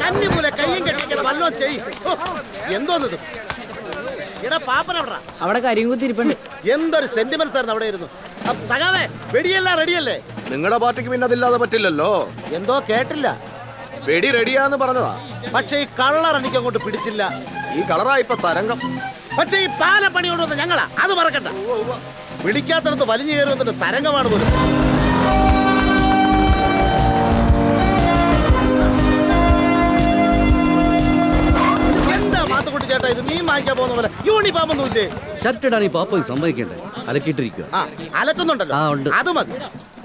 കന്നി പോലെ കയ്യും കെട്ടിങ്ങനെ വല്ലോ ചെയ്യും. എന്തോന്നത് ഇടാ പാപ്പന അവിടെ കരിയും കുത്തിരിപ്പുണ്ട്. എന്തൊരു സെന്റിമെന്റ്സ് ആയിരുന്നു അവിടെ ഇരുന്നു. സഖാവേ വെടിയെല്ലാം റെഡിയല്ലേ? നിങ്ങളുടെ പാർട്ടിക്ക് പിന്നെ അതില്ലാതെ പറ്റില്ലല്ലോ. എന്തോ കേട്ടില്ല. വെടി റെഡിയാന്ന് പറഞ്ഞതാ. പക്ഷെ ഈ കളർ എനിക്ക് അങ്ങോട്ട് പിടിച്ചില്ല. ഈ കളറാ ഇപ്പൊ തരംഗം. പക്ഷെ ഈ പാല പണി കൊണ്ടുവന്ന ഞങ്ങളാ, അത് മറക്കണ്ട. വിളിക്കാത്തടത്ത് വലിഞ്ഞു കയറി വന്നിട്ട് തരംഗമാണ് പോലും. എന്താ മാത്തുക്കുട്ടി ചേട്ടാ ഇത്? മീൻ വാങ്ങിക്കാൻ പോകുന്ന പോലെ യൂണിഫോം ഒന്നും ഇല്ലേ? ഷർട്ട് ഇടാൻ ഈ പാപ്പ സമ്മതിക്കണ്ടേ? അലക്കിയിട്ടിരിക്കുക. അലക്കുന്നുണ്ടല്ലോ, അത് മതി.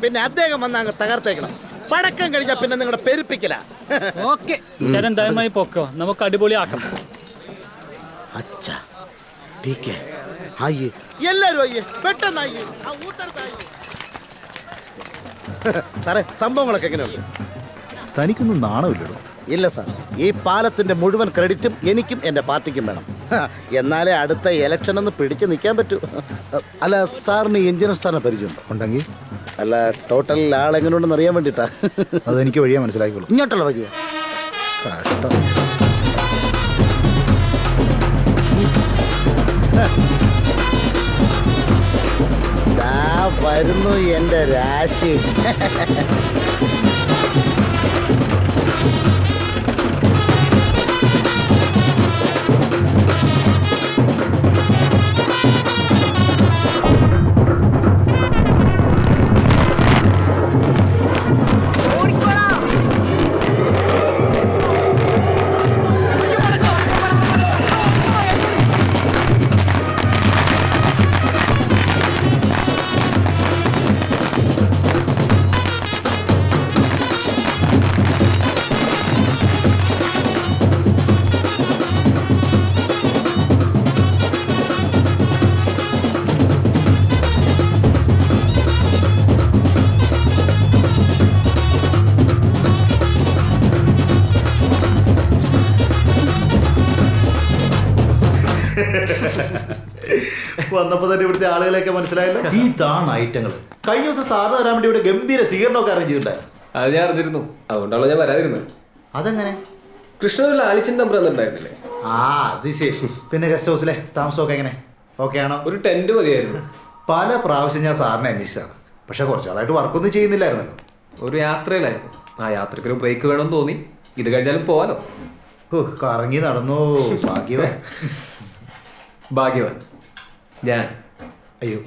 പിന്നെ അദ്ദേഹം വന്ന് അങ്ങ് തകർത്തേക്കണം. പടക്കം കഴിഞ്ഞാ പിന്നെ നിങ്ങളുടെ പെരുപ്പിക്കല. ചേട്ടൻ ദയമായി പൊക്കോ, നമുക്ക് അടിപൊളിയാക്കാം. എല്ലാരും അയ്യേ, പെട്ടെന്ന് അയ്യേ. സാറേ സംഭവങ്ങളൊക്കെ എങ്ങനെയുണ്ട്? തനിക്കൊന്നും നാണമില്ലടോ. ഇല്ല സാർ, ഈ പാലത്തിന്റെ മുഴുവൻ ക്രെഡിറ്റും എനിക്കും എന്റെ പാർട്ടിക്കും വേണം. എന്നാലേ അടുത്ത ഇലക്ഷൻ ഒന്ന് പിടിച്ചു നിൽക്കാൻ പറ്റൂ. അല്ല സാറിന് എഞ്ചിനീയർ സാറിനെ പരിചയമുണ്ടോ? ഉണ്ടെങ്കിൽ അല്ല ടോട്ടൽ ആളെങ്ങനെയുണ്ടെന്ന് അറിയാൻ വേണ്ടിട്ടാ. അതെനിക്ക് വഴിയാ മനസ്സിലാക്കിക്കോളൂ. ഇങ്ങോട്ടുള്ള വഴിയാ. കഷ്ടം. വരുന്നു എന്റെ രാശി. വന്നപ്പോ തന്നെ ഇവിടുത്തെ ആളുകളെയൊക്കെ മനസ്സിലായല്ലോ. ഇതാണ് ഐറ്റങ്ങൾ. കഴിഞ്ഞ ദിവസം സാറിന് തരാൻ വേണ്ടി ഇവിടെ ഗംഭീര സ്വീകരണമൊക്കെ അറേഞ്ച് ചെയ്തിട്ടുണ്ടായിരുന്നു. അത് ഞാൻ അറിഞ്ഞിരുന്നു, അതുകൊണ്ടാണല്ലോ ഞാൻ വരാതിരുന്നത്. അതെങ്ങനെ? കൃഷ്ണനൊരു ആലിച്ചിന്റെ നമ്പർ തന്നിട്ടുണ്ടായിരുന്നില്ലേ? അത് ശരി. പിന്നെ ഗസ്റ്റ് ഹൗസിലെ താമസമൊക്കെ എങ്ങനെ? ഓക്കെ ആണോ? ഒരു ടെന്റ് മതിയായിരുന്നു. പല പ്രാവശ്യം ഞാൻ സാറിനെ അന്വേഷിച്ചതാണ്, പക്ഷെ കുറച്ചാളായിട്ട് വർക്കൊന്നും ചെയ്യുന്നില്ലായിരുന്നല്ലോ. ഒരു യാത്രയിലായിരുന്നു. ആ യാത്രയ്ക്ക് ഒരു ബ്രേക്ക് വേണമെന്ന് തോന്നി. ഇത് കഴിഞ്ഞാലും പോവാലോ. കറങ്ങി നടന്നു. ഭാഗ്യവാൻ. ഭാഗ്യവാൻ ഞാൻ. അയ്യോ,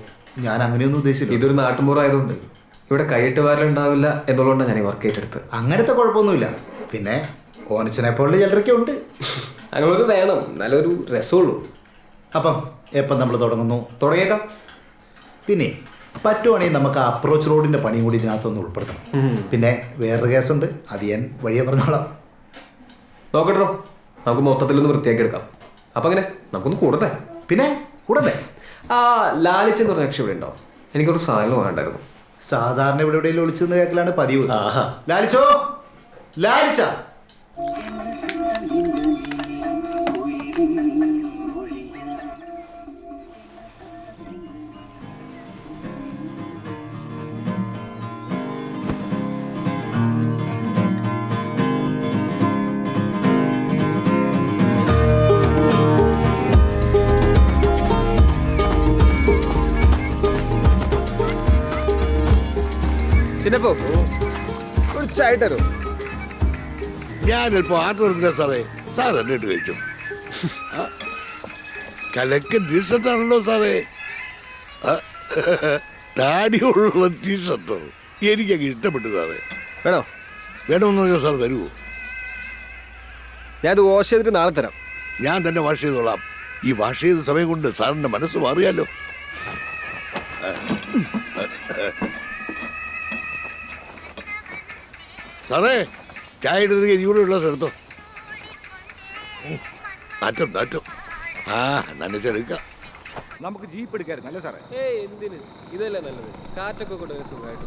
ഞാൻ അങ്ങനെയൊന്നും ഉദ്ദേശിച്ചില്ല. ഇതൊരു നാട്ടുമ്പുറമായതുകൊണ്ട് ഇവിടെ കൈയിട്ട് വാരലുണ്ടാവില്ല എന്നുള്ളതുകൊണ്ടാണ് ഞാൻ ഈ വർക്ക് ഏറ്റെടുത്ത്. അങ്ങനത്തെ കുഴപ്പമൊന്നുമില്ല. പിന്നെ ഓനച്ചനെ പോലുള്ള ചിലരൊക്കെ ഉണ്ട്. അങ്ങനൊരു വേണം, നല്ലൊരു രസമുള്ളൂ. അപ്പം എപ്പം നമ്മൾ തുടങ്ങുന്നു? തുടങ്ങിയേക്കാം. പിന്നെ പറ്റുവാണെങ്കിൽ നമുക്ക് അപ്രോച്ച് റോഡിന്റെ പണിയും കൂടി ഇതിനകത്തൊന്ന് ഉൾപ്പെടുത്തണം. പിന്നെ വേറൊരു കേസുണ്ട്, അത് ഞാൻ വഴിയെ പറഞ്ഞോളാം. നോക്കട്ടോ, നമുക്ക് മൊത്തത്തിലൊന്ന് വൃത്തിയാക്കി എടുക്കാം. അപ്പം അങ്ങനെ നമുക്കൊന്ന് കൂടട്ടെ. പിന്നെ കൂടട്ടെ. ആ ലാലിച്ചെന്ന് പറഞ്ഞ രക്ഷ ഇവിടെ ഉണ്ടോ? എനിക്കൊരു സാധനം വേണ്ടായിരുന്നു. സാധാരണ ഇവിടെ എവിടെയെങ്കിലും ഒളിച്ചെന്ന് കേൾക്കലാണ് പതിവ്. ലാലിച്ചോ, ലാലിച്ച. ചിന്നപ്പോ ഒരു ചായ തരൂ. ഞാനിപ്പോ ആർട്ട് വർക്കില്ല സാറേ. സാർ എന്നിട്ട് കഴിച്ചു. കലക്കൻ ടീഷർട്ടാണല്ലോ സാറേ. താടിയുള്ള ടീഷർട്ടോ എനിക്കങ്ങ് ഇഷ്ടപ്പെട്ടു സാറേ. വേണോ? വേണമെന്ന് പറഞ്ഞാൽ സാർ തരുമോ? ഞാൻ ഇത് വാഷ് ചെയ്തിട്ട് നാളെ തരാം. ഞാൻ തന്നെ വാഷ് ചെയ്തോളാം. ഈ വാഷ് ചെയ്ത സമയം കൊണ്ട് സാറിന്റെ മനസ്സ് മാറിയാലോ. സാറേ ചായ എടുത്ത് ഇനിയൂടെ ഉള്ള എടുത്തോ. നാറ്റം നാറ്റം. നനച്ചെടുക്കാം. നമുക്ക് ജീപ്പ് എടുക്കായിരുന്നല്ലേ സാറേ? എന്തിന്? ഇതല്ലേ നല്ലത്. കാറ്റൊക്കെ കൊണ്ട് സുഖമായിട്ട്.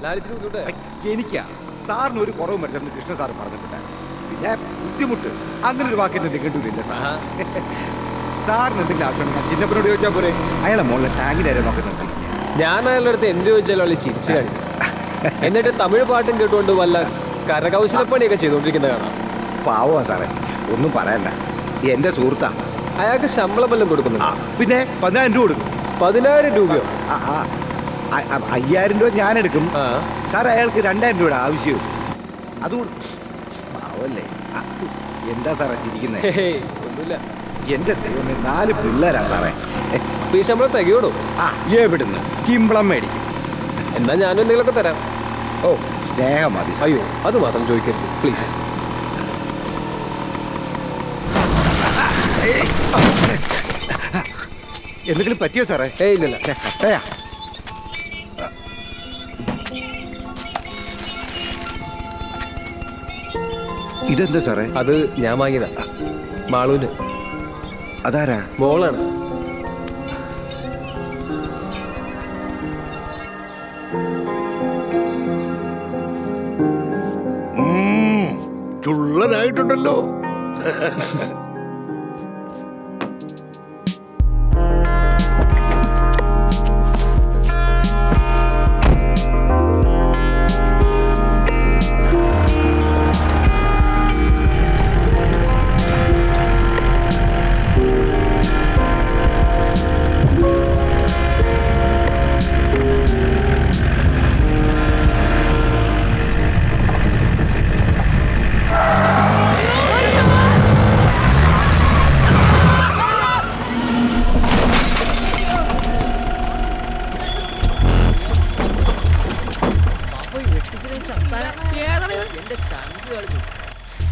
ലാലിച്ചിന് ബുദ്ധിമുട്ടേ? എനിക്കാ സാറിന് ഒരു കുറവും പറ്റുന്ന കൃഷ്ണ സാർ പറഞ്ഞിട്ടുണ്ടായിരുന്നു. പിന്നെ ബുദ്ധിമുട്ട് അങ്ങനെ ഒരു വാക്കിന്റെ നിഘണ്ടുവില്ല സാർ. സാറിന് എന്തെങ്കിലും ആവശ്യം ഞാൻ ചിന്നപ്പനോട് ചോദിച്ചാൽ പോരെ? അയാളെ മോളിലെ ടാങ്കിലാരെ നോക്കുന്നുണ്ട്. ഞാൻ അയാളുടെ അടുത്ത് എന്ത് ചോദിച്ചാലും അവള് ചിരിച്ചു കാണിക്കും. എന്നിട്ട് തമിഴ് പാട്ടും കേട്ടുകൊണ്ട് വല്ല കരകൗശലപ്പണിയൊക്കെ ചെയ്തുകൊണ്ടിരിക്കുന്ന കാണാം. പാവമാ സാറേ, ഒന്നും പറയണ്ട. എൻ്റെ സുഹൃത്താ. അയാൾക്ക് ശമ്പളം വല്ലതും കൊടുക്കുന്നു? പിന്നെ 10,000 രൂപ കൊടുക്കും. 10,000 രൂപയോ? 5,000 രൂപ ഞാനെടുക്കും ആ. സാർ. അയാൾക്ക് 2,000 രൂപയുടെ ആവശ്യവും. അതുകൊണ്ട് പാവല്ലേ. എന്താ സാറേ ചിരിക്കുന്നേ? ഒന്നുമില്ല. എൻ്റെ ദൈവമേ, 4 പിള്ളേരാ സാറേ. അപ്പൊ ഈ ശമ്പളം തികയോടോ? എവിടുന്ന് കിമ്പളം മേടിക്കും. എന്നാ ഞാനും എന്തെങ്കിലുമൊക്കെ തരാം. ഓ, സ്നേഹം മതി. അയ്യോ, അത് മാത്രം ചോദിക്കരുത് പ്ലീസ്. എന്തെങ്കിലും പറ്റിയോ സാറേ? ഇല്ലല്ല. കട്ടയാ. ഇതെന്താ സാറേ? അത് ഞാൻ വാങ്ങിയതാ. മാളൂന്. അതാരാ? മോളാണ്. ചുള്ളനായിട്ടുണ്ടല്ലോ.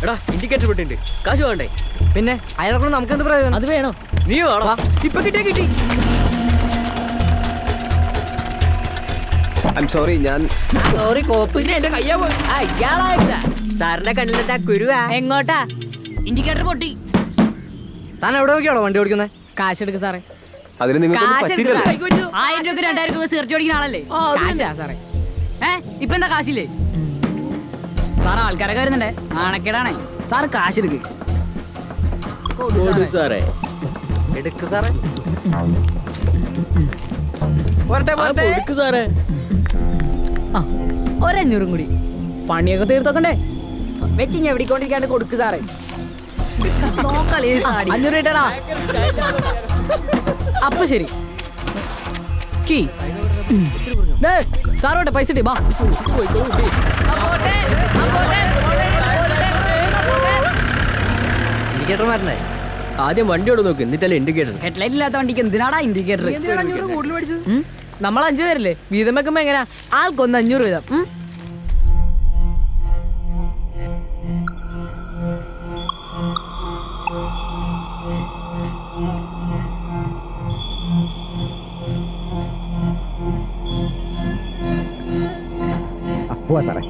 എടാ ഇൻഡിക്കേറ്റർ വിട്ടിട്ടുണ്ട്, കാശ് വേണ്ടേ? പിന്നെ അയാളെ നമുക്ക് എന്ത് പ്രയോജനം? അത് വേണോ? നീ വേണോ? ഇപ്പൊ കിട്ടി. I am sorry. ഞാൻ സോറി കോപ്പ്. എന്റെ കയ്യാ പോയി. സാറിന്റെ കണ്ണിലെന്താ കുരുവാ? എങ്ങോട്ടാ? ഇൻഡിക്കേറ്റർ പൊട്ടി. താൻ എവിടെ നോക്കിയാണോ വണ്ടി ഓടിക്കുന്നത്? കാശ് എടുക്ക് സാറേ. അതിന് നിങ്ങൾക്ക് പറ്റില്ലല്ലോ. 1000 രൂപ 2000 രൂപ സിഗരറ്റ് ഓടിക്കുന്ന ആളല്ലേ? കാശാ സാറേ. ഇപ്പൊ എന്താ കാശില്ലേ? സാർ ആൾക്കാരൊക്കെ വരുന്നുണ്ടേ, നാണക്കേടാണേ. സാർ കാശ് എടുക്ക്. സാറേ എടുക്ക് സാറേ. കൊടുക്ക് സാറേ. 500 കൂടി പണിയൊക്കെ തീർത്തോക്കണ്ടേ? വെച്ച് ഞെവിടിക്കൊണ്ടിരിക്കാണ്ട് കൊടുക്ക് സാറേ. 500 ഇട്ടടാ. അപ്പൊ ശരി. കീ സാറോട്ടെ പൈസ ഇട്ടി. ബാ ഇൻഡിക്കേറ്റർ മാറ്റണ്ടേ? ആദ്യം വണ്ടിയോട് നോക്ക്, എന്നിട്ടല്ലേ ഇൻഡിക്കേറ്റർ. ഹെഡ്ലൈറ്റ് ഇല്ലാത്ത വണ്ടിക്ക് എന്തിനാടാ ഇൻഡിക്കേറ്റർ? നമ്മൾ 5 പേരല്ലേ, വീതം വെക്കുമ്പോ എങ്ങനെയാ? ആൾക്കൊന്ന് 500 വീതം. പോവാ സാറേ.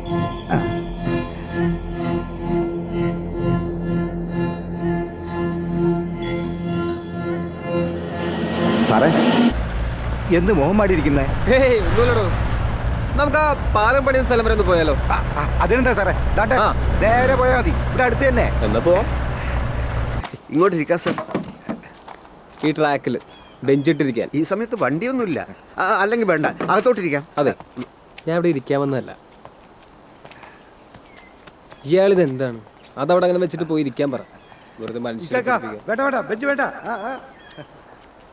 സാറേ എന്ത് മോഹം മാടിയിരിക്കുന്നേ? ഒന്നുമില്ലടോ. നമുക്ക് ആ പാലം പണിയുന്ന സ്ഥലം വരെ ഒന്ന് പോയാലോ? അതിനെന്താ സാറേ? ദാണ്ടെ, ആ. നേരെ പോയാൽ മതി. ഇവിടെ അടുത്ത് തന്നെ. എന്നാ പോവാം. ഇങ്ങോട്ട് ഇരിക്കാം സാർ. ഈ ട്രാക്കിൽ ബെഞ്ചിട്ടിരിക്കാൻ. ഈ സമയത്ത് വണ്ടിയൊന്നുമില്ല. അല്ലെങ്കിൽ വേണ്ട, അകത്തോട്ടിരിക്കാം. അതെ, ഞാൻ ഇവിടെ ഇരിക്കാമെന്നല്ല. ഇയാളിത് എന്താണ്? അതവിടെ അങ്ങനെ വെച്ചിട്ട് പോയി ഇരിക്കാൻ പറ. വെറുതെ മനുഷ്യരെ വേണ്ട വേണ്ട, ബെഞ്ച് വേണ്ട.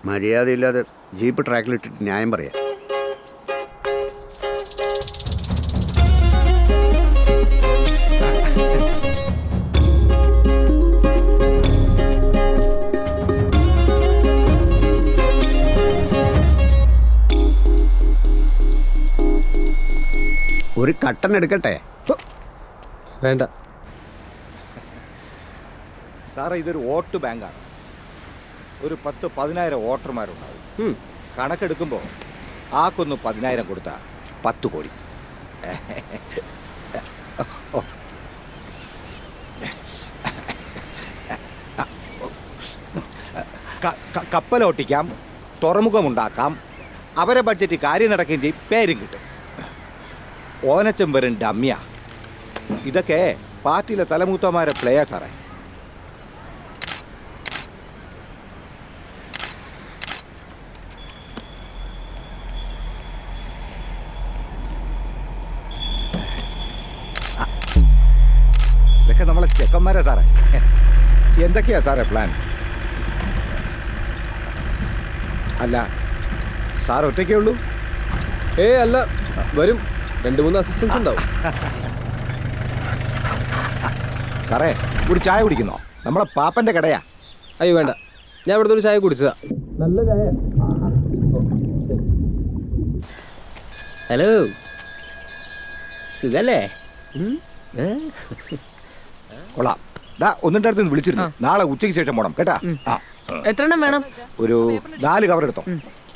മര്യാദയില്ലാതെ ജീപ്പ് ട്രാക്കിലിട്ടിട്ട് ന്യായം പറയാം. ഒരു കട്ടൻ എടുക്കട്ടെ? വേണ്ട സാറേ, ഇതൊരു വോട്ട് ബാങ്കാണ്. ഒരു 10-10,000 വോട്ടർമാരുണ്ടാവും. കണക്കെടുക്കുമ്പോൾ ആക്കൊന്ന് 10,000 കൊടുത്താ 10 കോടി. കപ്പലോട്ടിക്കാം, തുറമുഖമുണ്ടാക്കാം, അവരെ ബഡ്ജറ്റ് കാര്യം നടക്കുകയും ചെയ്യും, പേരും കിട്ടും. ഓനച്ചം വെറും ഡമ്മിയ. ഇതൊക്കെ പാർട്ടിയിലെ തലമൂത്തമാരെ പ്ലേയാ സാറേ. ഇതൊക്കെ നമ്മളെ ചെക്കന്മാരാ സാറേ. എന്തൊക്കെയാ സാറേ പ്ലാൻ? അല്ല സാർ ഒറ്റയ്ക്കേ ഉള്ളൂ? അല്ല, വരും 2-3 അസിസ്റ്റൻസ് ഉണ്ടാവും. സാറേ ഒരു ചായ കുടിക്കുന്നോ? നമ്മളെ പാപ്പന്റെ കടയാ. അയ്യോ വേണ്ട, ഞാൻ ഇവിടുത്തെ ഒരു ചായ കുടിച്ചതാ. നല്ല ചായ. ഹലോ, സുഖല്ലേ? കൊള്ളാം. ഒന്നിൻ്റെ അടുത്ത് വിളിച്ചിരുന്നു. നാളെ ഉച്ചയ്ക്ക് ശേഷം പോണം കേട്ടാ. ആ, എത്ര എണ്ണം വേണം? ഒരു 4 കവർ എടുത്തോ.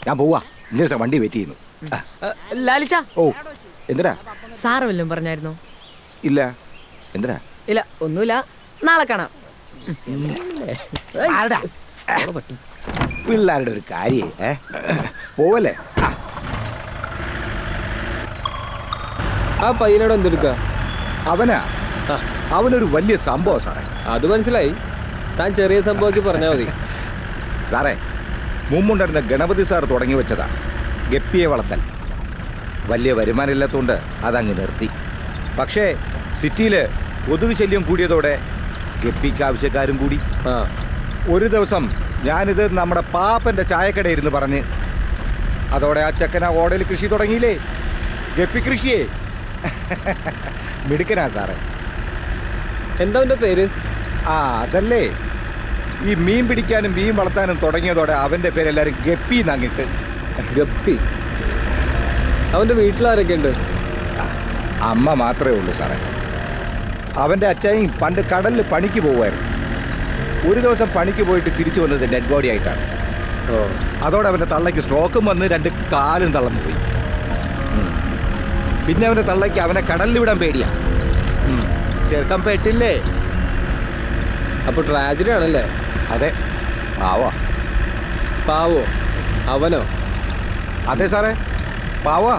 ഞാൻ പോവാ. ഇങ്ങനെ വണ്ടി വെയിറ്റ് ചെയ്യുന്നു. ലാലിച്ച. ഓ എന്തിനാ? സാറ് വല്ലതും പറഞ്ഞായിരുന്നോ? ഇല്ല. എന്തിനാ? ഇല്ല, ഒന്നുമില്ല. നാളെ കാണാം. പിള്ളേരുടെ ഒരു കാര്യം പോവല്ലേ? ആ പയ്യനോട് എന്തെടുക്ക? അവനൊരു വലിയ സംഭവം സാറേ. അത് മനസ്സിലായി. താൻ ചെറിയ സംഭവമാക്കി പറഞ്ഞാൽ മതി. സാറേ, മുമ്പുണ്ടായിരുന്ന ഗണപതി സാർ തുടങ്ങി വെച്ചതാ ഗപ്പിയെ വളർത്തൽ. വലിയ വരുമാനം ഇല്ലാത്തതുകൊണ്ട് അതങ്ങ് നിർത്തി. പക്ഷേ സിറ്റിയിൽ കൊതുക് ശല്യം കൂടിയതോടെ ഗപ്പിക്ക് ആവശ്യക്കാരും കൂടി. ഒരു ദിവസം ഞാനിത് നമ്മുടെ പാപ്പൻ്റെ ചായക്കടയിരുന്ന് പറഞ്ഞ് അതോടെ ആ ചെക്കൻ ആ ഓടയിൽ കൃഷി തുടങ്ങിയില്ലേ, ഗപ്പി കൃഷിയേ. മിടുക്കനാ സാറേ. എന്താ അവൻ്റെ പേര്? അതല്ലേ, ഈ മീൻ പിടിക്കാനും മീൻ വളർത്താനും തുടങ്ങിയതോടെ അവൻ്റെ പേരെല്ലാവരും ഗപ്പി എന്നങ്ങിട്ട്. ഗപ്പി. അവൻ്റെ വീട്ടിലാരൊക്കെ ഉണ്ട്? അമ്മ മാത്രമേ ഉള്ളൂ സാറേ. അവൻ്റെ അച്ചായും പണ്ട് കടലിൽ പണിക്ക് പോകുമായിരുന്നു. ഒരു ദിവസം പണിക്ക് പോയിട്ട് തിരിച്ചു വന്നത് ഡെഡ് ബോഡി ആയിട്ടാണ്. അതോടെ അവൻ്റെ തള്ളയ്ക്ക് സ്ട്രോക്കും വന്ന് 2 കാലും തളർന്നു പോയി. പിന്നെ അവൻ്റെ തള്ളയ്ക്ക് അവനെ കടലിൽ വിടാൻ പേടിയാ. ചെറുക്കം പെട്ടില്ലേ. അപ്പോൾ ട്രാജഡി ആണല്ലേ? അതെ. പാവോ? അവനോ? അതെ സാറേ, പാവാ.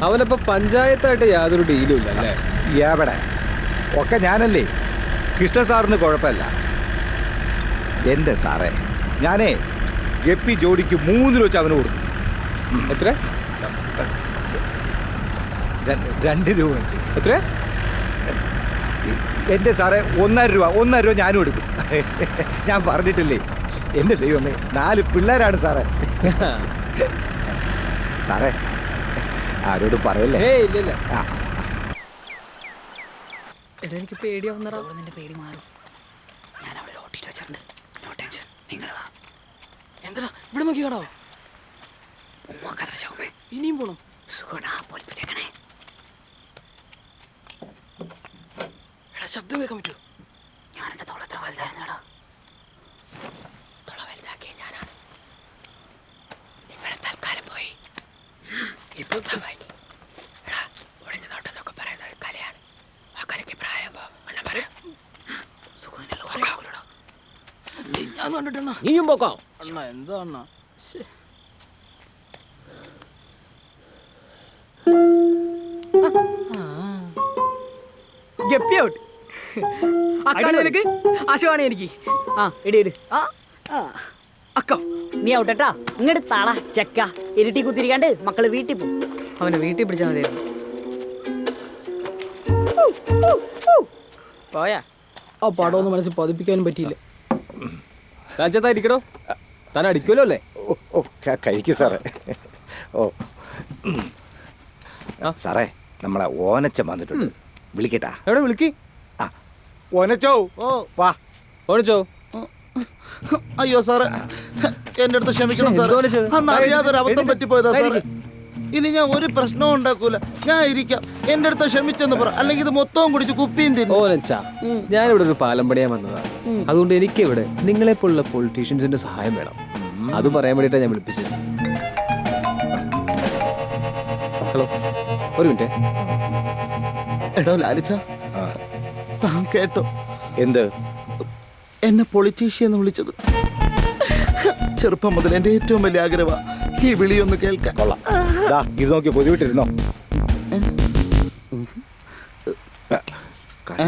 അവനപ്പോൾ പഞ്ചായത്തായിട്ട് യാതൊരു ഡീലും ഇല്ല അല്ലേ? എവിടെ ഒക്കെ ഞാനല്ലേ. കൃഷ്ണ സാറിന് കുഴപ്പമില്ല. എൻ്റെ സാറേ, ഞാനേ ഗപ്പി ജോഡിക്ക് 3 വെച്ച് അവന് കൊടുക്കും. എത്ര? 2 രൂപ വെച്ച്. എത്ര? എൻ്റെ സാറേ 1.5 രൂപ ഞാനും എടുക്കും. ഞാൻ പറഞ്ഞിട്ടില്ലേ, എൻ്റെ ദൈവമേ, 4 പിള്ളേരാണ് സാറേ. സാറേ ആരോട് പറയല്ലേ? ഇല്ല. എനിക്ക് പേടിയാവുന്നടാ. പേടി മാറും. ഞാൻ അവിടെ ഓട്ടിട്ട് വെച്ചിട്ടുണ്ട്. No tension. നിങ്ങൾ വാ. എന്താ ഇവിടെ നോക്കി കാണോ? ഇനിയും പോണം. സുഖം പോലിപ്പിച്ചേക്കണേ. ശബ്ദം കേൾക്കാൻ പറ്റൂ? ഞാൻ എന്റെ തോളത്ര വലുതായിരുന്നടാ. തോള വലുതാക്കിയ ഞാനാണ്. നിങ്ങളെ തൽക്കാലം പോയി ഈ പുസ്തകം വായിക്കും. എടാ, ഒളിഞ്ഞു നോട്ടെന്നൊക്കെ പറയുന്ന ഒരു കലയാണ്. ആ കലയ്ക്ക് പ്രായം അണ്ണ പറയാം. സുഖമില്ലല്ലോ. ഞാൻ കണ്ടിട്ടെണ്ണ. നീയും പോക്കാം. അണ്ണ എന്താ അണ്ണ? Guppy out. അക്കാണ് നിനക്ക്, ആശുവാണ് എനിക്ക്. ഇടി അക്കം നീ ഔട്ടട്ടാ. ഇങ്ങോട്ട് താള ചെക്ക. ഇരുട്ടി കുത്തിരിക്കാണ്ട് മക്കള് വീട്ടിൽ പോകും. അവനെ വീട്ടിൽ പിടിച്ചാൽ മതിയായിരുന്നു. പോയാ ആ പടം ഒന്ന് മനസ്സിൽ പതിപ്പിക്കാനും പറ്റിയില്ല. രാജ്യത്തായിരിക്കണോ? താൻ അടിക്കുമല്ലോ അല്ലേ? കഴിക്കും സാറേ. സാറേ, നമ്മളെ ഓനച്ചൻ വന്നിട്ടുണ്ട്. വിളിക്കട്ടാ? എവിടെ വിളിക്ക്? ഓനച്ചോ. വാ. ഓണിച്ചോ? അയ്യോ സാറേ, എൻ്റെ അടുത്ത് ക്ഷമിക്കണം സാറേ. അന്ന് അറിയാതൊരു അബദ്ധം പറ്റിപ്പോയതാ സാറേ. ഇനി ഞാൻ ഒരു പ്രശ്നവും ഉണ്ടാക്കൂല. ഞാൻ ഇരിക്കാം. എൻ്റെ അടുത്ത് ക്ഷമിച്ചെന്ന് പറ, അല്ലെങ്കിൽ ഇത് മൊത്തവും കുടിച്ച് കുപ്പിയും തിന്നു. ഓനച്ചാ, ഞാനിവിടെ ഒരു പാലം പണിയാൻ വന്നതാണ്. അതുകൊണ്ട് എനിക്കിവിടെ നിങ്ങളെ പോലുള്ള പൊളിറ്റീഷ്യൻസിന്റെ സഹായം വേണം. അത് പറയാൻ വേണ്ടിയിട്ടാണ് ഞാൻ വിളിപ്പിച്ചത്. ഹലോ, ഒരു മിനിറ്റ്. എടോ ലാലിച്ച, താൻ കേട്ടോ എന്ത്? എന്നെ പൊളിറ്റീഷ്യൻ എന്ന് വിളിച്ചത്? ചെറുപ്പം മുതൽ എൻ്റെ ഏറ്റവും വലിയ ആഗ്രഹമാണ് ഈ വിളിയൊന്ന് കേൾക്കാൻ. കൊള്ളാം. ഇത് നോക്കി കൊതിവിട്ടിരുന്നോ?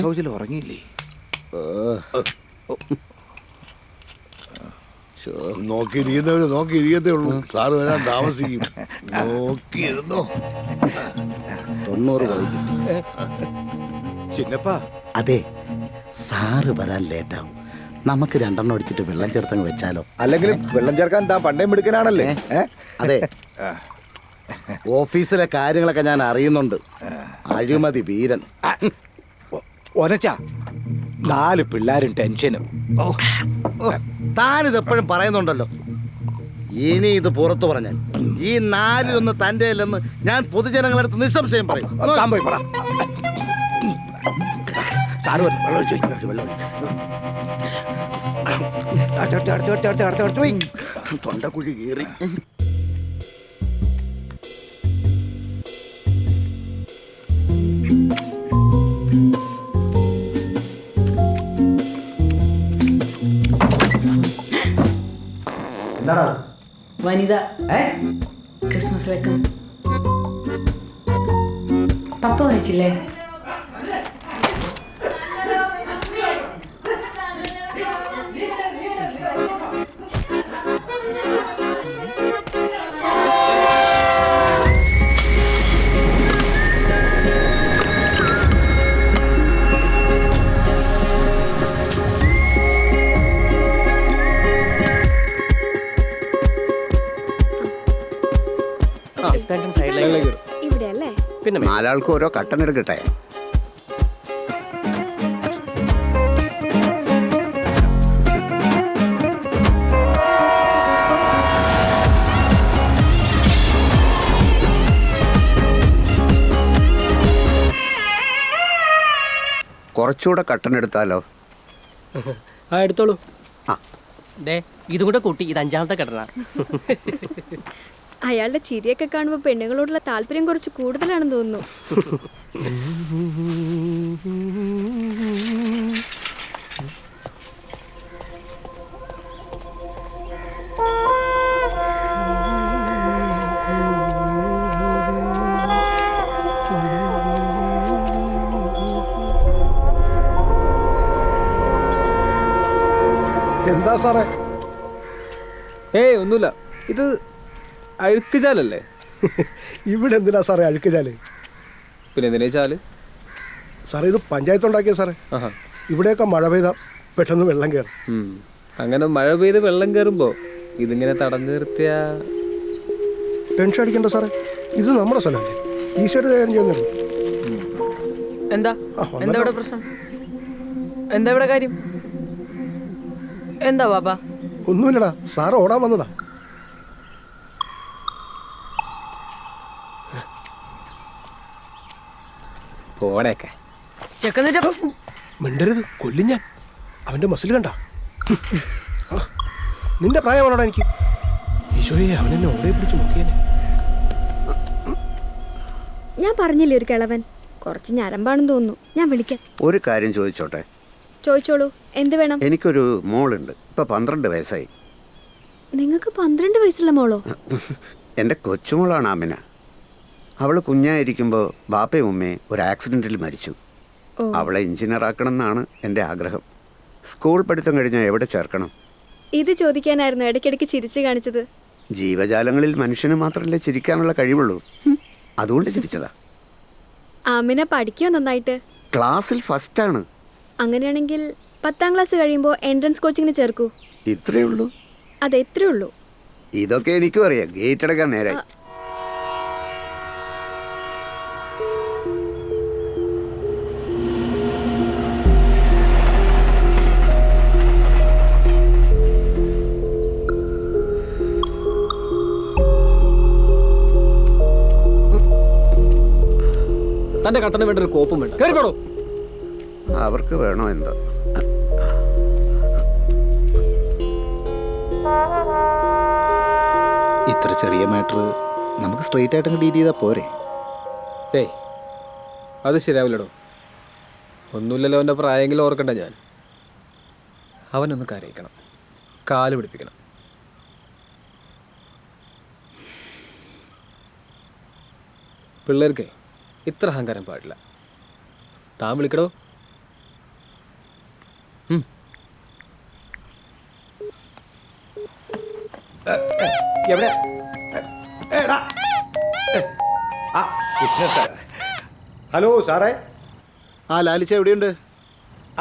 കൗജിൽ ഉറങ്ങിയില്ലേ? നോക്കിയിരിക്കത്തേ ഉള്ളൂ. സാറ് വരാൻ താമസിക്കും. നോക്കിയിരുന്നോ? 90 ചിന്നപ്പാ, അതെ, സാറ് വരാൻ ലേറ്റാവും. നമുക്ക് 2 അടിച്ചിട്ട് വെള്ളം ചേർത്തങ്ങ് വെച്ചാലോ? അല്ലെങ്കിലും വെള്ളം ചേർക്കാൻ താൻ പണ്ടേ മിടുക്കനാണല്ലേ? അതെ, ഓഫീസിലെ കാര്യങ്ങളൊക്കെ ഞാൻ അറിയുന്നുണ്ട്. അഴിമതി വീരൻ. ഒരച്ച 4 പിള്ളേരും ടെൻഷനും. താനിതെപ്പോഴും പറയുന്നുണ്ടല്ലോ. ഇനി ഇത് പുറത്തു പറഞ്ഞാൽ ഈ 4-1 തൻ്റെ അല്ലെന്ന് ഞാൻ പൊതുജനങ്ങളടുത്ത് നിസ്സംശയം പറയും. താൻ പോയി പറ. സാറ് വെള്ളം ഒഴിച്ചു, വെള്ളം തൊണ്ടക്കുഴി കീറി. വനിത ക്രിസ്മസിലേക്കും പപ്പ വായിച്ചില്ലേ? ഇവിടെയല്ലേ? പിന്നെ 4 ആൾക്ക് ഓരോ കട്ടൻ എടുക്കട്ടെ. കുറച്ചുകൂടെ കട്ടൻ എടുത്താലോ? എടുത്തോളൂ. ദേ ഇതും കൂടെ കൂട്ടി, ഇത് 5ാമത്തെ കട്ടന. അയാളുടെ ചിരിയൊക്കെ കാണുമ്പോൾ പെണ്ണുങ്ങളോടുള്ള താല്പര്യം കുറച്ച് കൂടുതലാണെന്ന് തോന്നുന്നു. എന്താ സാറേ? ഒന്നുമില്ല. ഇത് അഴുക്കുചാലല്ലേ? ഇവിടെ എന്തിനാ സാറേ അഴുക്കുചാല്? പിന്നെ എന്തിനാ ചാല്? സാറേ ഇത് പഞ്ചായത്ത് ഉണ്ടാക്കിയ സാറേ. ഇവിടെയൊക്കെ മഴ പെയ്താ പെട്ടെന്ന് വെള്ളം കയറും. അങ്ങനെ മഴ പെയ്ത് വെള്ളം കയറുമ്പോ ഇതിങ്ങനെ തടഞ്ഞു നിർത്തിയ ടെൻഷൻ അടിക്കണ്ട സാറേ, ഇത് നമ്മുടെ സ്ഥലമല്ലേ, ഈശ്വര കാര്യം ചെയ്യുന്നുള്ളൂ. എന്താ എന്താ ഇവിടെ പ്രശ്നം? എന്താ ഇവിടെ കാര്യം? എന്താ ബാബാ? ഒന്നുമില്ലടാ, സാറ് ഓടാൻ വന്നതാ. പോടേക്കെ മിണ്ടരുത്, കൊല്ലും ഞാൻ. അവന്റെ മസിൽ കണ്ട. നിന്റെ പ്രായമാണോടാ എനിക്ക്? ഈശോയെ, അവനെന്നെ ഓടെ പിടിച്ച് നോക്കിയേനെ. ഞാൻ പറഞ്ഞില്ലേ ഒരു കിളവൻ, കുറച്ച് ഞരമ്പാണെന്ന് തോന്നുന്നു. ഞാൻ വിളിക്കാം. ഒരു കാര്യം ചോദിച്ചോട്ടെ? ചോദിച്ചോളൂ, എന്ത് വേണം? എനിക്കൊരു മോളുണ്ട്, ഇപ്പൊ 12 വയസ്സായി. നിങ്ങൾക്ക് 12 വയസ്സുള്ള മോളോ? എൻ്റെ കൊച്ചുമോളാണ് ആമിന. അവൾ കുഞ്ഞായിരിക്കുമ്പോൾ ബാപ്പയും ഉമ്മയും ഒരു ആക്സിഡൻറ്റിൽ മരിച്ചു. അവളെ എഞ്ചിനീയർ ആക്കണം എന്നാണ് എൻ്റെ ആഗ്രഹം. സ്കൂൾ പഠിത്തം കഴിഞ്ഞാൽ എവിടെ ചേർക്കണം? ഇത് ചോദിക്കാനായിരുന്നു ഇടയ്ക്കിടയ്ക്ക് ചിരിച്ചു കാണിച്ചത്. ജീവജാലങ്ങളിൽ മനുഷ്യന് മാത്രമല്ലേ ചിരിക്കാനുള്ള കഴിവുള്ളൂ, അതുകൊണ്ട് ചിരിച്ചതാ. ആമിന പഠിക്കോ നന്നായിട്ട്? ക്ലാസ്സിൽ ഫസ്റ്റാണ്. അങ്ങനെയാണെങ്കിൽ 10ാം ക്ലാസ് കഴിയുമ്പോൾ എൻട്രൻസ് കോച്ചിങ്ങിന് ചേർക്കൂ. ഇത്രയേ ഉള്ളൂ? അതെ, ഇത്രയേ ഉള്ളൂ. ഇതൊക്കെ എനിക്കും അറിയാം. ഗേറ്റ് അടക്കാൻ നേരായി. തന്റെ കട്ടന് വേണ്ട ഒരു കോപ്പും വേണ്ട. കേറിപ്പോടോ. അവർക്ക് വേണോ എന്തോ. ഇത്ര ചെറിയ മാറ്റർ നമുക്ക് സ്ട്രെയിറ്റ് ആയിട്ട് ഡീൽ ചെയ്താൽ പോരെ? അത് ശരിയാവില്ലടോ. ഒന്നുമില്ലല്ലോ, അവൻ്റെ പ്രായമെങ്കിലും ഓർക്കണ്ട. ഞാൻ അവനൊന്ന് കരയിക്കണം, കാല് പിടിപ്പിക്കണം. പിള്ളേർക്ക് ഇത്ര അഹങ്കാരം പാടില്ല. താൻ വിളിക്കടോ. എവിടെ? ഹലോ സാറേ. ലാലിച്ച എവിടെയുണ്ട്?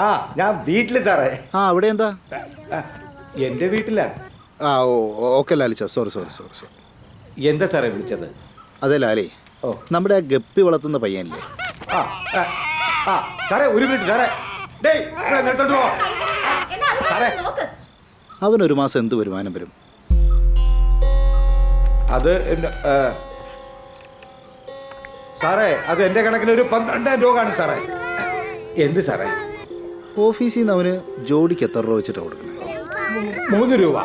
ആ ഞാൻ വീട്ടില് സാറേ. ആ അവിടെ എന്താ? എൻ്റെ വീട്ടിലാ. ആ ഓക്കെ ലാലിച്ച, സോറി. എന്താ സാറേ വിളിച്ചത്? അതെ ലാലി, നമ്മുടെ ആ ഗപ്പി വളർത്തുന്ന പയ്യനില്ലേ? സാറേ ഒരു മിനിറ്റ് സാറേ. അവനൊരു മാസം എന്ത് വരുമാനം വരും? അത് സാറേ അത് എൻ്റെ കണക്കിന് ഒരു 12,000 രൂപയാണ് സാറേ. എന്ത് സാറേ? ഓഫീസിൽ നിന്ന് അവന് ജോഡിക്ക് എത്ര രൂപ വെച്ചിട്ടാണ് കൊടുക്കുന്നത്? 3 രൂപ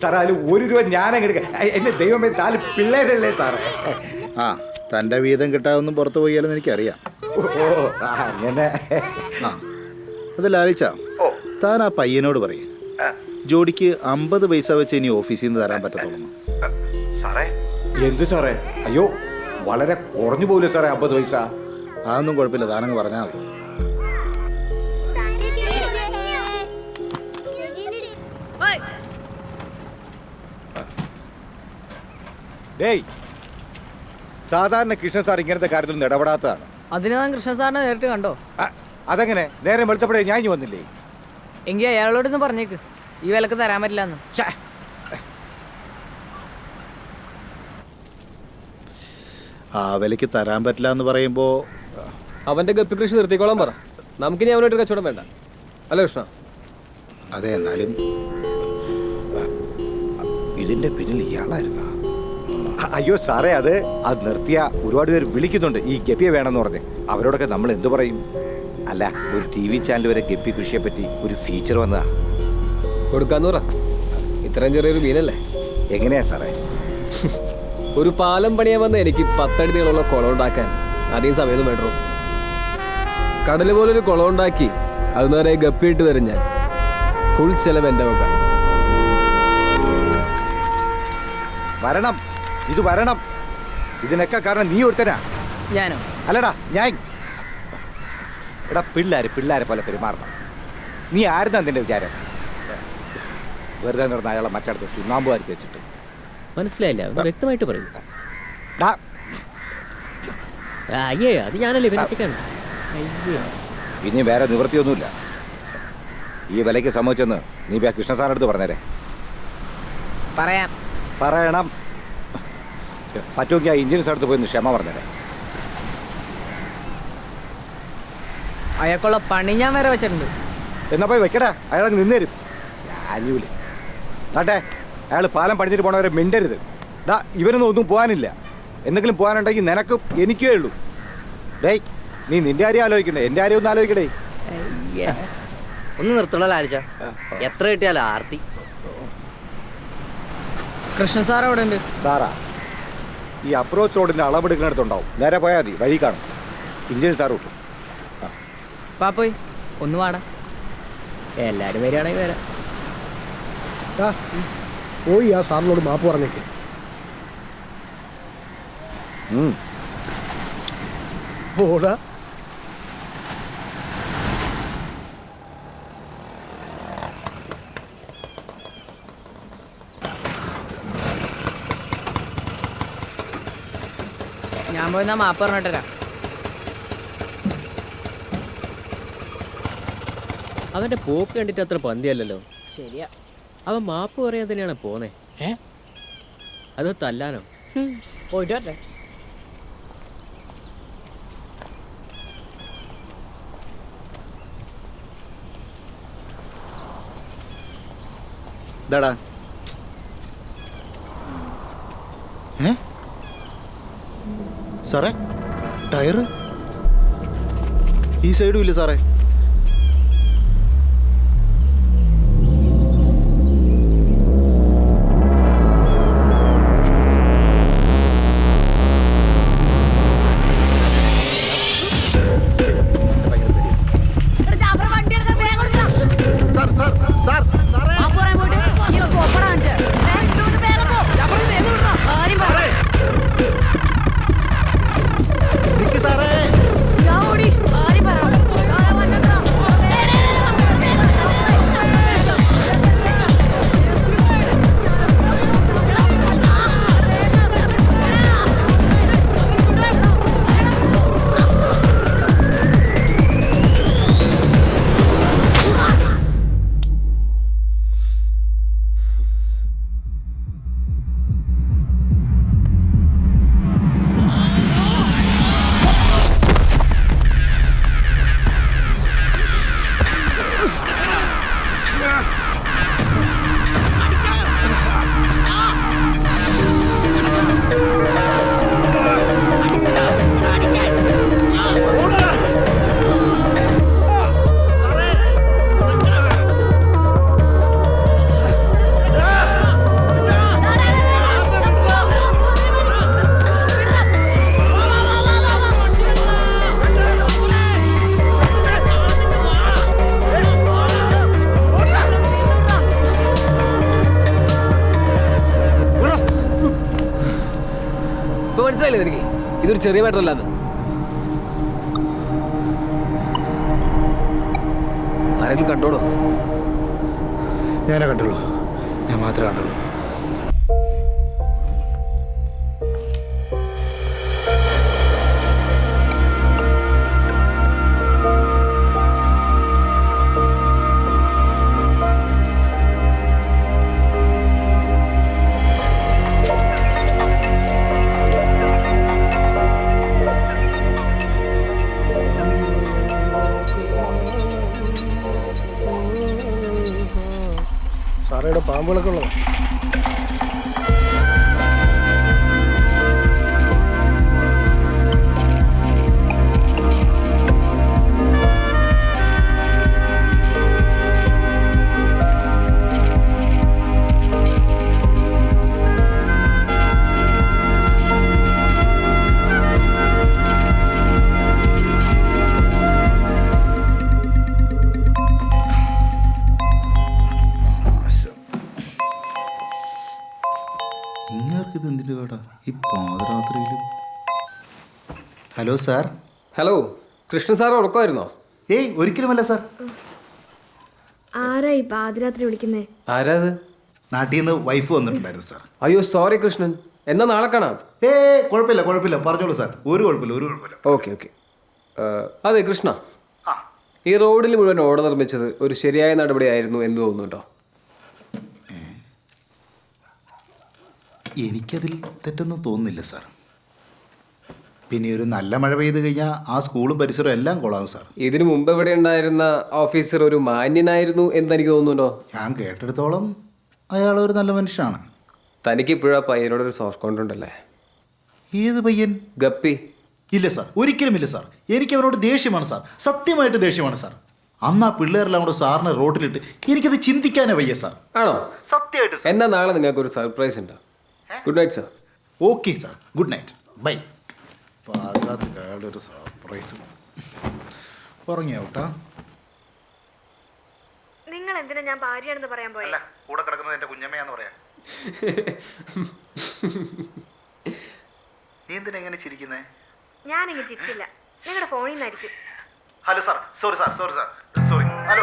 സാറേ. അതിൽ 1 രൂപ ഞാനങ്ങെടുക്ക. എൻ്റെ ദൈവമേ, 4 പിള്ളേരല്ലേ സാറേ. ആ തൻ്റെ വീതം കിട്ടാതൊന്നും പുറത്ത് പോയാലെന്ന് എനിക്കറിയാം. അങ്ങനെ. ആ അത് ലാലിച്ച, താൻ ആ പയ്യനോട് പറയും ജോഡിക്ക് 50 പൈസ വെച്ച് ഇനി ഓഫീസിൽ നിന്ന് തരാൻ പറ്റത്തുള്ളൂ. എന്ത് സാറേ? അയ്യോ വളരെ കുറഞ്ഞു പോകില്ല സാറേ 50 പൈസ. അതൊന്നും കുഴപ്പമില്ല, താനങ്ങ് പറഞ്ഞാൽ മതി. ഡേയ്, സാധാരണ കൃഷ്ണൻ സാർ ഇങ്ങനത്തെ കാര്യത്തിൽ ഇടപെടാത്തതാണ്. അതിന് താൻ കൃഷ്ണൻ സാറിനെ നേരിട്ട് കണ്ടോ? അതെങ്ങനെ? നേരെ വെളുത്തപ്പോഴേ ഞാൻ വന്നില്ലേ? എങ്കിൽ അയാളോടൊന്ന് പറഞ്ഞേക്ക് ഈ വിലക്ക് തരാൻ പറ്റില്ല എന്ന്. ആ വിലയ്ക്ക് തരാൻ പറ്റില്ല എന്ന് പറയുമ്പോൾ അവന്റെ ഗപ്പി കൃഷി നിർത്തിക്കോളാൻ പറ. നമുക്കിനി അവനായിട്ട് കച്ചവടം വേണ്ട, അല്ല കൃഷ്ണ? അതെ, എന്നാലും ഇതിന്റെ പിന്നിൽ ഇയാളായിരുന്ന? അയ്യോ സാറേ, അത് നിർത്തിയ ഒരുപാട് പേര് വിളിക്കുന്നുണ്ട് ഈ ഗപ്പിയെ വേണമെന്ന് പറഞ്ഞ്. അവരോടൊക്കെ നമ്മൾ എന്തു പറയും? അല്ല, ഒരു TV ചാനൽ വരെ ഗപ്പി കൃഷിയെ പറ്റി ഒരു ഫീച്ചർ വന്നതാ. കൊടുക്കാന്ന് പറ. ഇത്രയും ചെറിയൊരു മീനല്ലേ? എങ്ങനെയാ സാറേ? ഒരു പാലം പണിയാൻ വന്ന എനിക്ക് 10 അടി നീളമുള്ള കുളം ഉണ്ടാക്കാൻ അധികം സമയമൊന്നും വേണ്ടോ? കടല് പോലൊരു കുളം ഉണ്ടാക്കി അത് നേരെ ഗപ്പിയിട്ട് തരും ഞാൻ. ഫുൾ ചെലവ് എൻ്റെ വക. വരണം, ഇത് വരണം. ഇതിനൊക്കെ കാരണം നീ ഒരുത്തനാ. ഞാനോ? അല്ലടാ ഞാൻ. എടാ പിള്ളേരെ പോലെ പെരുമാറണം. നീ ആയിരുന്നാ നിന്റെ വിചാരം? വെറുതെ നടന്ന അയാളെ മറ്റടുത്ത് ചുണ്ണാമ്പ് വാരിച്ച് വെച്ചിട്ട്. മനസ്സിലായില്ല, വ്യക്തമായിട്ട് പറയൂ. ഡാ, അയ്യേ അത് ഞാനല്ലേ ഇവനൊറ്റക്കാണ്. ഇനി വേറെ നിവൃത്തിയൊന്നുമില്ല. ഈ വിലയ്ക്ക് സമ്മതിച്ചെന്ന് നീ കൃഷ്ണ സാറിൻ്റെ അടുത്ത് പറഞ്ഞേരെ. പറയണം. പറ്റുമെങ്കിൽ ആ എഞ്ചിനീയർ അടുത്ത് പോയി ക്ഷമ പറഞ്ഞേരെ. അയാൾക്കുള്ള പണി ഞാൻ വേറെ വെച്ചിട്ടുണ്ട്. എന്നാ പോയി വെക്കടാ, അയാളങ്ങ് നിന്നേരും. ഞാനൂല് നാട്ടെ, അയാൾ പാലം പണിഞ്ഞിട്ട് പോണവരെ മിണ്ടരുത്. ഡാ, ഇവനൊന്നും ഒന്നും പോകാനില്ല. എന്തെങ്കിലും പോകാനുണ്ടെങ്കിൽ നിനക്കും എനിക്കേ ഉള്ളൂ. ഡേയ്, നീ നിന്റെ കാര്യം ആലോചിക്കണ്ടേ, എൻ്റെ കാര്യം ഒന്ന് ആലോചിക്കടേ. ഒന്ന് നിർത്തണ ലാലിച്ച, എത്ര കിട്ടിയാലും ആർത്തി. കൃഷ്ണൻ സാർ അവിടെ ഉണ്ട്. സാറാ, ഈ അപ്രോച്ച് റോഡിൻ്റെ അളവെടുക്കുന്നിടത്തുണ്ടാവും. നേരെ പോയാൽ മതി, വഴി കാണും. എഞ്ചിനീയർ സാർ കിട്ടും. പാപ്പോയി ഒന്ന് വാടാ. എല്ലാരും വരികയാണെങ്കിൽ വരാം. പോയി ആ സാറിനോട് മാപ്പ് പറഞ്ഞേക്ക്. ഓടാ. ഞാൻ പോയി മാപ്പ് പറഞ്ഞിട്ടരാ. അവന്റെ പോക്ക് കണ്ടിട്ട് അത്ര പന്തിയല്ലല്ലോ. ശരിയാ. അവൻ മാപ്പ് പറയാൻ തന്നെയാണ് പോന്നേ. അതോ തല്ലാനോ? പോയിട്ട് വരട്ടെ. ഇതാടാ. സാറേ, ടയറ് ഈ സൈഡും ഇല്ല സാറേ. ചെറിയ മാറ്റമല്ല അത്. ആരെങ്കിലും കണ്ടോളൂ? ഞാനേ കണ്ടുള്ളൂ, ഞാൻ മാത്രമേ കണ്ടുള്ളൂ. സാറേ ഇവിടെ പാമ്പുകളൊക്കെ ഉള്ളതാ. ഇങ്ങേർക്കിത് എന്തിൻ്റെ കേടാ ഈ പാതിരാത്രിയിലും? Hello sir. Hello, Krishnan sir ഉറക്കമായിരുന്നോ? ഏയ് ഒരിക്കലുമല്ല സാർ. ആരാ ഈ പാതിരാത്രി വിളിക്കുന്നേ? ആരാത്? നാട്ടിൽ നിന്ന് വൈഫ് വന്നിട്ടുണ്ടായിരുന്നു സാർ. അയ്യോ സോറി കൃഷ്ണൻ, എന്നാ നാളെ കാണാം. കുഴപ്പമില്ല കുഴപ്പമില്ല, പറഞ്ഞോളൂ സാർ. ഒരു കുഴപ്പമില്ല. Okay okay. അതെ കൃഷ്ണ, ഈ റോഡിൽ മുഴുവൻ ഓട നിർമ്മിച്ചത് ഒരു ശരിയായ നടപടിയായിരുന്നു എന്ന് തോന്നുന്നുണ്ടോ? എനിക്കതിൽ തെറ്റൊന്നും തോന്നുന്നില്ല സാർ. പിന്നെ ഒരു നല്ല മഴ പെയ്ത് കഴിഞ്ഞാൽ ആ സ്കൂളും പരിസരവും എല്ലാം കൊള്ളാം സാർ. ഇതിനു മുമ്പ് ഇവിടെ ഉണ്ടായിരുന്ന ഓഫീസർ ഒരു മാന്യനായിരുന്നു എന്ന് എനിക്ക് തോന്നുന്നുണ്ടോ? ഞാൻ കേട്ടിടത്തോളം അയാൾ ഒരു നല്ല മനുഷ്യനാണ്. തനിക്ക് ഇപ്പോഴാ പയ്യനോടൊരു സോഫ്റ്റ് കോൺട്രാക്ട് ഉണ്ടല്ലേ? ഏത് പയ്യൻ? ഗപ്പി. ഇല്ല സാർ, ഒരിക്കലുമില്ല സാർ. എനിക്ക് അവനോട് ദേഷ്യമാണ് സാർ, സത്യമായിട്ട് ദേഷ്യമാണ് സാർ. അന്ന് ആ പിള്ളേരെല്ലാം കൂടെ സാറിനെ റോട്ടിലിട്ട് എനിക്കത് ചിന്തിക്കാനേ വയ്യ സാർ. ആണോ? സത്യമായിട്ട്. എന്നാ നാളെ നിങ്ങൾക്കൊരു സർപ്രൈസ് ഉണ്ട്. Good night sir. Okay sir, good night, bye. പാതിരാത്രി അയാളുടെ ഒരു സർപ്രൈസ്. ഉറങ്ങിയാവട്ടാ. നിങ്ങൾ എന്തിനാ ഞാൻ ഭാര്യയാണെന്ന് പറയാൻ പോയ? കൂടെ കിടക്കുന്നത് എന്റെ കുഞ്ഞമ്മയാന്ന് പറയാ. നീ എന്തിനാ എങ്ങനെ ചിരിക്കുന്നേ? ഞാനിങ്ങനെ ചിരിച്ചില്ല, നിങ്ങളുടെ ഫോണിൽ നിന്നായിരിക്കും. Hello sir, sorry sir, sorry. Hello.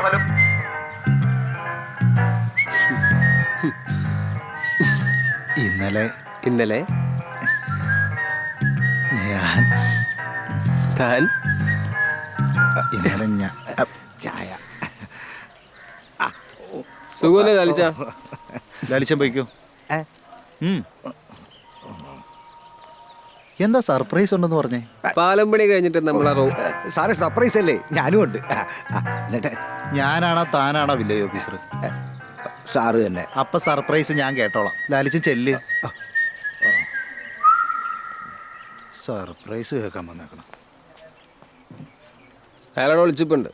ഇന്നലെ ഞാൻ ചായ സുഖമല്ലേ ലാലിച്ചൻ പോയിക്കോ. എന്താ സർപ്രൈസ് ഉണ്ടെന്ന് പറഞ്ഞേ? പാലം പണി കഴിഞ്ഞിട്ട് നമ്മൾ സാറേ സർപ്രൈസ് അല്ലേ? ഞാനും ഉണ്ട്. എന്നിട്ട് ഞാനാണോ താനാണോ വില്ലേജ് ഓഫീസർ? സാറ് തന്നെ. അപ്പൊ സർപ്രൈസ് ഞാൻ കേട്ടോളാം. ലാലിച്ചൻ ചെല്ല്. സർപ്രൈസ് കേൾക്കാൻ വന്നേക്കണം. അയാളോട് വിളിച്ചിട്ടുണ്ട്.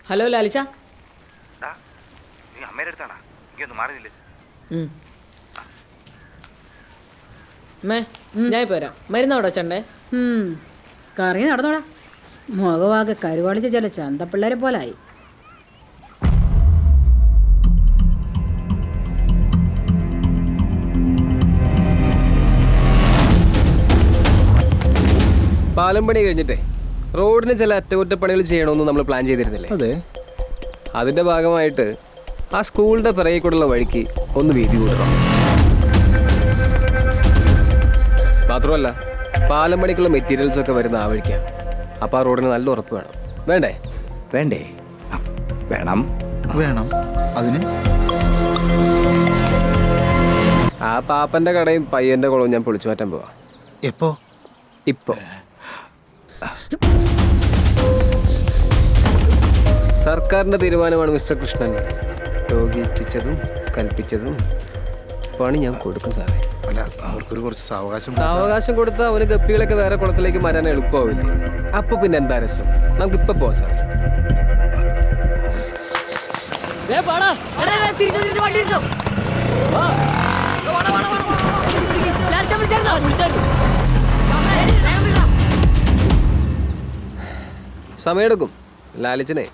ഹലോ ലാലിച്ച. അമ്മയുടെ അടുത്താണോ? എനിക്കൊന്നും മാറിയില്ല. ഞാൻ ഇപ്പൊ വരാം. മരുന്നവിടെ വെച്ചണ്ടേ? കറി നടന്നോടാ. മുഖവാകെ കരുവാളിച്ച ചില ചന്തപ്പിള്ളേരെ പോലായി. പാലം പണി കഴിഞ്ഞിട്ടേ റോഡിന് ചില അറ്റകുറ്റപ്പണികൾ ചെയ്യണമെന്ന് നമ്മൾ പ്ലാൻ ചെയ്തിരുന്നില്ലേ? അതെ. അതിൻ്റെ ഭാഗമായിട്ട് ആ സ്കൂളിൻ്റെ പിറകെ കൂടെയുള്ള വഴിക്ക് ഒന്ന് വീതി കൂടണം. മാത്രമല്ല പാലം പണിക്കുള്ള മെറ്റീരിയൽസ് ഒക്കെ വരുന്ന ആ വഴിക്കാണ്. അപ്പോൾ ആ റോഡിന് നല്ല ഉറപ്പ് വേണം. വേണ്ടേ? വേണം. അതിന് ആ പാപ്പൻ്റെ കടയും പയ്യൻ്റെ കുളവും ഞാൻ പൊളിച്ചു മാറ്റാൻ പോവാ. എപ്പോ? ഇപ്പോൾ. സർക്കാരിൻ്റെ തീരുമാനമാണ് മിസ്റ്റർ കൃഷ്ണൻ. രോഗി ഇച്ഛിച്ചതും കൽപ്പിച്ചതും പണി ഞാൻ കൊടുക്കും സാറേ. അല്ല, അവർക്കൊരു കുറച്ച് സാവകാശം കൊടുത്താൽ അവന് ഗപ്പികളൊക്കെ വേറെ കുളത്തിലേക്ക് മാറ്റാൻ എളുപ്പമാവില്ലേ? അപ്പൊ പിന്നെ എന്താ രസം? നമുക്കിപ്പോ പോവാം സാറേ. സമയമെടുക്കും. ലാലിച്ചനെ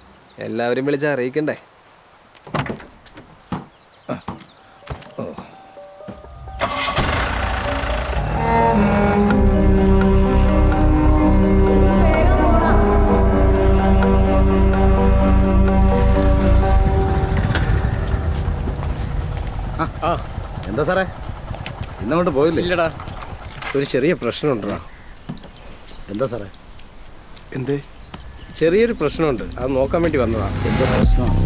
എല്ലാവരും വിളിച്ച് അറിയിക്കണ്ടേ? ഇന്നങ്ങോട്ട് പോയില്ലേ? ഇല്ലടാ, ഒരു ചെറിയ പ്രശ്നമുണ്ടടാ. എന്താ സാറേ? എന്തേ? ചെറിയൊരു പ്രശ്നമുണ്ട്, അത് നോക്കാൻ വേണ്ടി വന്നതാ. എന്താ പ്രശ്നമാണ്?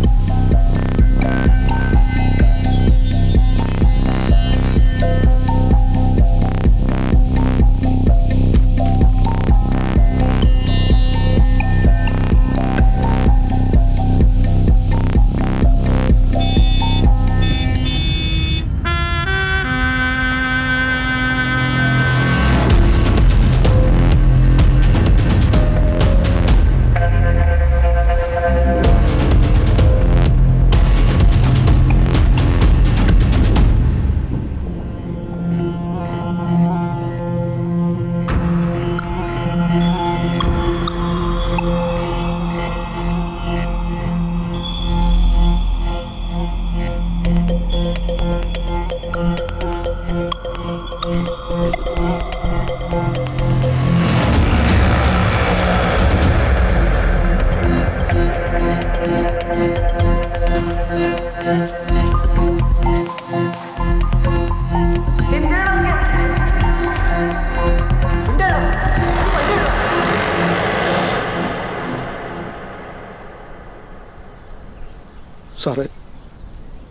സാറേ,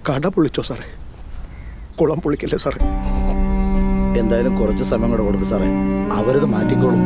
കട പൊളിച്ചോ സാറേ? കുളം പൊളിക്കല്ലേ സാറേ? എന്തായാലും കുറച്ച് സമയം കൂടെ കൊടുക്കും സാറേ, അവരത് മാറ്റിക്കോളും.